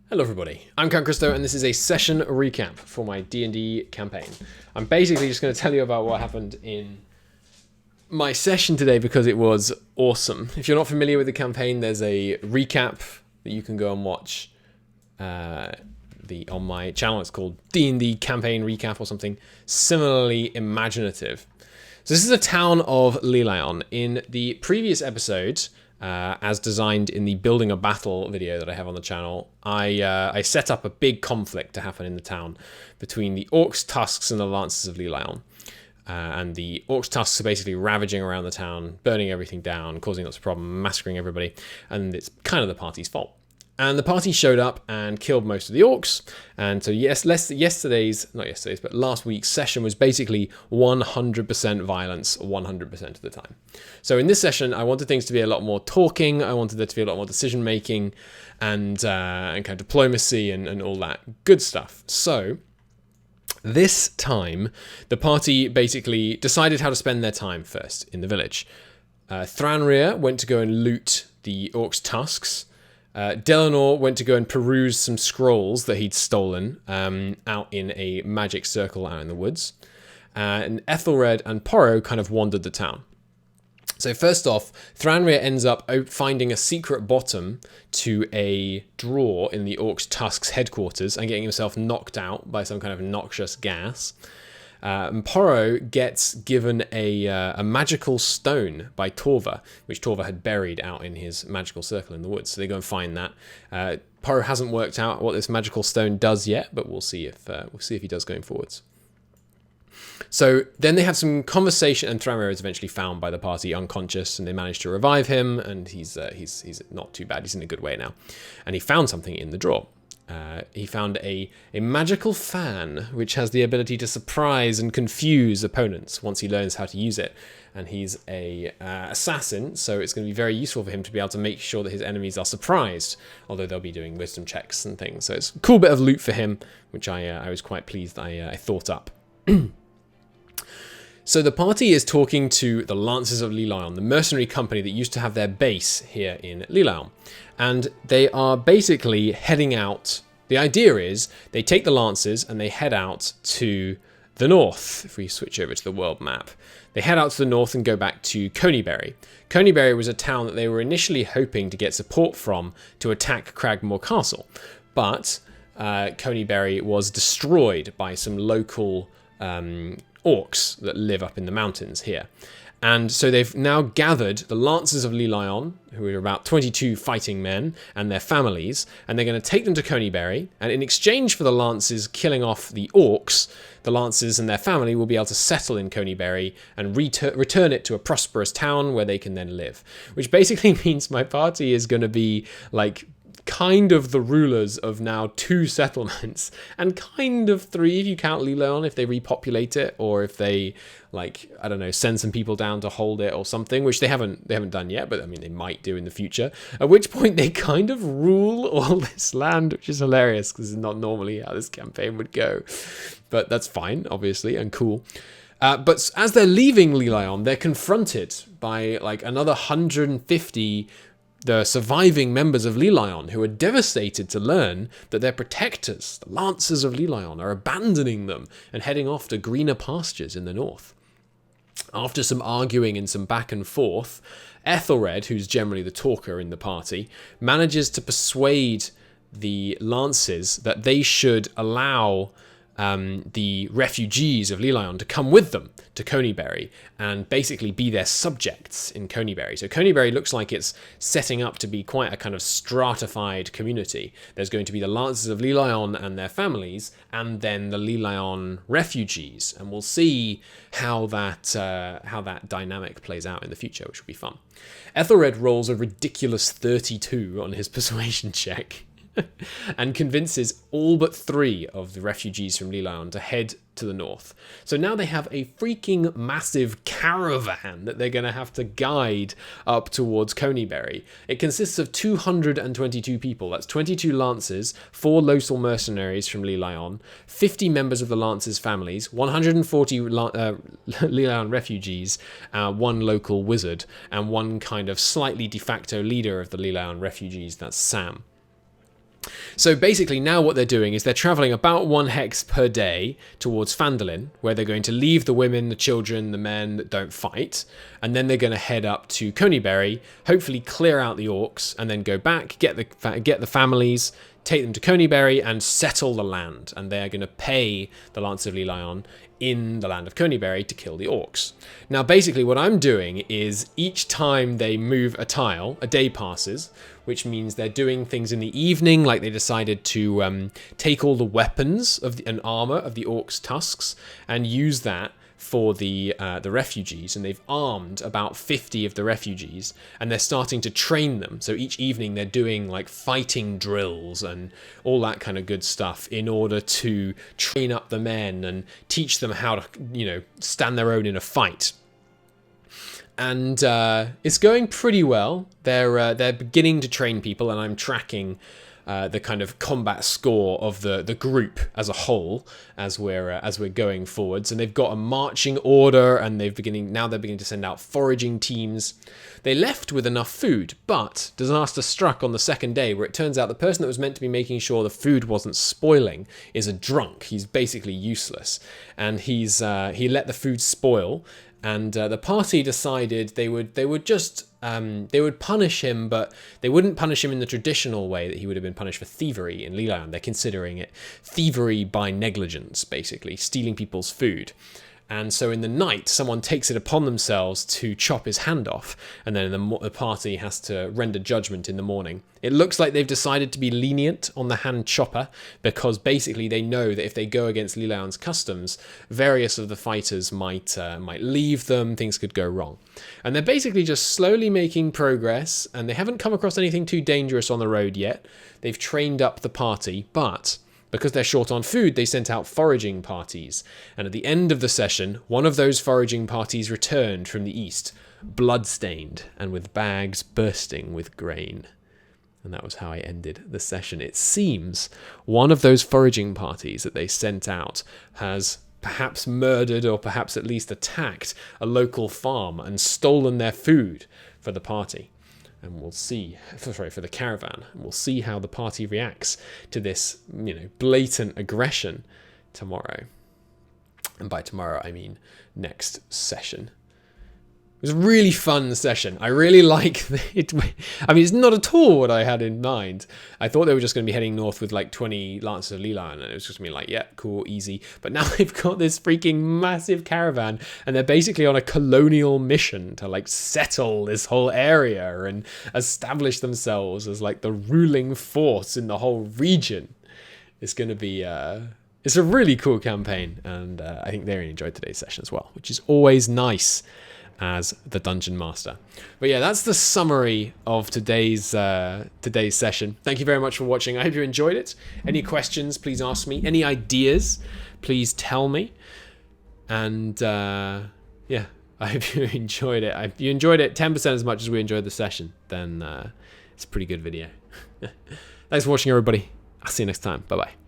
Hello everybody, I'm Count Christo and this is a session recap for my D&D campaign. I'm basically just going to tell you about what happened in my session today because it was awesome. If you're not familiar with the campaign, there's a recap that you can go and watch on my channel. It's called D&D Campaign Recap or something similarly imaginative. So this is the town of Lelion. In the previous episode, as designed in the Building a Battle video that I have on the channel, I set up a big conflict to happen in the town between the Orcs, Tusks, and the Lancers of Lelion. And the Orcs, Tusks are basically ravaging around the town, burning everything down, causing lots of problems, massacring everybody, and it's kind of the party's fault. And the party showed up and killed most of the orcs. And so last week's session was basically 100% violence 100% of the time. So in this session, I wanted things to be a lot more talking. I wanted there to be a lot more decision making and kind of diplomacy and all that good stuff. So this time, the party basically decided how to spend their time first in the village. Thranrir went to go and loot the orcs' tusks. Delanor went to go and peruse some scrolls that he'd stolen out in a magic circle out in the woods. And Ethelred and Porro kind of wandered the town. So first off, Thranrir ends up finding a secret bottom to a drawer in the Orcs' Tusks headquarters and getting himself knocked out by some kind of noxious gas. And Porro gets given a magical stone by Torva, which Torva had buried out in his magical circle in the woods. So they go and find that. Porro hasn't worked out what this magical stone does yet, but we'll see if he does going forwards. So then they have some conversation, and Thranrir is eventually found by the party unconscious, and they manage to revive him, and he's not too bad. He's in a good way now, and he found something in the drawer. He found a magical fan, which has the ability to surprise and confuse opponents once he learns how to use it. And he's a assassin, so it's going to be very useful for him to be able to make sure that his enemies are surprised, although they'll be doing wisdom checks and things. So it's a cool bit of loot for him, which I was quite pleased I thought up. So the party is talking to the Lancers of Lelion, the mercenary company that used to have their base here in Lelion. And they are basically heading out. The idea is they take the Lancers and they head out to the north. If we switch over to the world map, they head out to the north and go back to Conyberry. Conyberry was a town that they were initially hoping to get support from to attack Cragmore Castle. But Conyberry was destroyed by some local orcs that live up in the mountains here. And so they've now gathered the Lancers of Lelion, who are about 22 fighting men, and their families, and they're going to take them to Conyberry, and in exchange for the Lancers killing off the orcs, the Lancers and their family will be able to settle in Conyberry and return it to a prosperous town where they can then live. Which basically means my party is going to be like kind of the rulers of now 2 settlements and kind of 3 if you count Lelion, if they repopulate it or if they, like, I don't know, send some people down to hold it or something, which they haven't done yet, but I mean they might do in the future, at which point they kind of rule all this land, which is hilarious because it's not normally how this campaign would go, but that's fine obviously and cool. But as they're leaving Lelion, they're confronted by like another 150 the surviving members of Lelion, who are devastated to learn that their protectors, the Lancers of Lelion, are abandoning them and heading off to greener pastures in the north. After some arguing and some back and forth, Ethelred, who's generally the talker in the party, manages to persuade the Lancers that they should allow the refugees of Lelion to come with them to Conyberry and basically be their subjects in Conyberry. So Conyberry looks like it's setting up to be quite a kind of stratified community. There's going to be the Lancers of Lelion and their families, and then the Lelion refugees, and we'll see how that dynamic plays out in the future, which will be fun. Ethelred rolls a ridiculous 32 on his persuasion check. And convinces all but 3 of the refugees from Lelion to head to the north. So now they have a freaking massive caravan that they're going to have to guide up towards Conyberry. It consists of 222 people. That's 22 Lancers, 4 local mercenaries from Lelion, 50 members of the Lancers' families, 140 Lelion refugees, 1 local wizard, and 1 kind of slightly de facto leader of the Lelion refugees, that's Sam. So basically now what they're doing is they're traveling about 1 hex per day towards Phandalin, where they're going to leave the women, the children, the men that don't fight, and then they're going to head up to Coneybury, hopefully clear out the orcs, and then go back, get the families, take them to Coneybury and settle the land. And they are going to pay the Lance of Lelion in the land of Coneybury to kill the orcs. Now, basically what I'm doing is each time they move a tile, a day passes, which means they're doing things in the evening, like they decided to take all the weapons and armor of the orcs' tusks and use that for the refugees, and they've armed about 50 of the refugees, and they're starting to train them. So each evening they're doing like fighting drills and all that kind of good stuff in order to train up the men and teach them how to, you know, stand their own in a fight. And it's going pretty well. They're beginning to train people, and I'm tracking the kind of combat score of the group as a whole as we're going forwards. And they've got a marching order, and they're beginning to send out foraging teams. They left with enough food, but disaster struck on the second day, where it turns out the person that was meant to be making sure the food wasn't spoiling is a drunk. He's basically useless, and he let the food spoil. And the party decided they would punish him, but they wouldn't punish him in the traditional way that he would have been punished for thievery in Lelion. They're considering it thievery by negligence, basically, stealing people's food. And so in the night, someone takes it upon themselves to chop his hand off, and then the party has to render judgment in the morning. It looks like they've decided to be lenient on the hand chopper, because basically they know that if they go against Lelion's customs, various of the fighters might leave them, things could go wrong. And they're basically just slowly making progress, and they haven't come across anything too dangerous on the road yet. They've trained up the party, but because they're short on food, they sent out foraging parties. And at the end of the session, one of those foraging parties returned from the east, blood-stained and with bags bursting with grain. And that was how I ended the session. It seems one of those foraging parties that they sent out has perhaps murdered, or perhaps at least attacked, a local farm and stolen their food for the party. And we'll see, for the caravan, and we'll see how the party reacts to this, you know, blatant aggression tomorrow. And by tomorrow, I mean next session. It was a really fun session. I really like it. I mean, it's not at all what I had in mind. I thought they were just going to be heading north with like 20 Lancers of Lelion, and it was just going to be like, yeah, cool, easy. But now they've got this freaking massive caravan, and they're basically on a colonial mission to like settle this whole area and establish themselves as like the ruling force in the whole region. It's going to be... it's a really cool campaign, and I think they really enjoyed today's session as well, which is always nice as the Dungeon Master. But yeah, that's the summary of today's session. Thank you very much for watching. I hope you enjoyed it. Any questions, please ask me. Any ideas, please tell me. And yeah, I hope you enjoyed it. If you enjoyed it 10% as much as we enjoyed the session, then it's a pretty good video. Thanks for watching, everybody. I'll see you next time. Bye-bye.